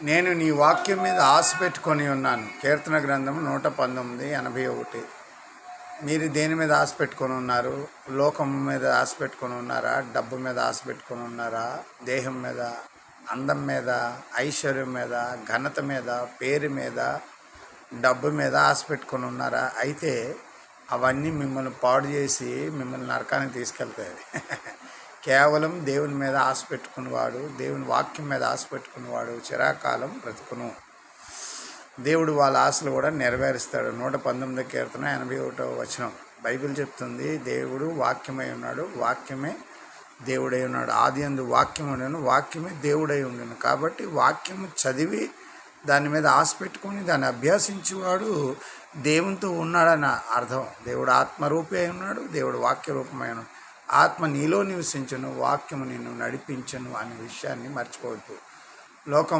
నేను నీ వాక్యం మీద ఆశ పెట్టుకొని ఉన్నాను. కీర్తన గ్రంథం 119:81. మీరు దేని మీద ఆశ పెట్టుకొని ఉన్నారు? లోకం మీద ఆశ పెట్టుకొని ఉన్నారా? డబ్బు మీద ఆశ పెట్టుకొని ఉన్నారా? దేహం మీద, అందం మీద, ఐశ్వర్యం మీద, ఘనత మీద, పేరు మీద, డబ్బు మీద ఆశ పెట్టుకొని ఉన్నారా? అయితే అవన్నీ మిమ్మల్ని పాడు చేసి మిమ్మల్ని నరకానికి తీసుకెళ్తాయి. కేవలం దేవుని మీద ఆశ పెట్టుకునేవాడు, దేవుని వాక్యం మీద ఆశ పెట్టుకునేవాడు చిరకాలం బ్రతుకును. దేవుడు వాళ్ళ ఆశలు కూడా నెరవేరుస్తాడు. 119 కీర్తన 81 బైబిల్ చెప్తుంది, దేవుడు వాక్యమై ఉన్నాడు, వాక్యమే దేవుడై ఉన్నాడు. ఆది అందు వాక్యం ఉండను, వాక్యమే దేవుడై ఉండను. కాబట్టి వాక్యము చదివి దాని మీద ఆశ పెట్టుకొని దాన్ని అభ్యాసించేవాడు దేవునితో ఉన్నాడని అర్థం. దేవుడు ఆత్మరూపి అయి ఉన్నాడు, దేవుడు వాక్య రూపమై ఉన్నాడు. ఆత్మ నీలో నివసించును, వాక్యము నిన్ను నడిపించును అనే విషయాన్ని మర్చిపోవద్దు. లోకం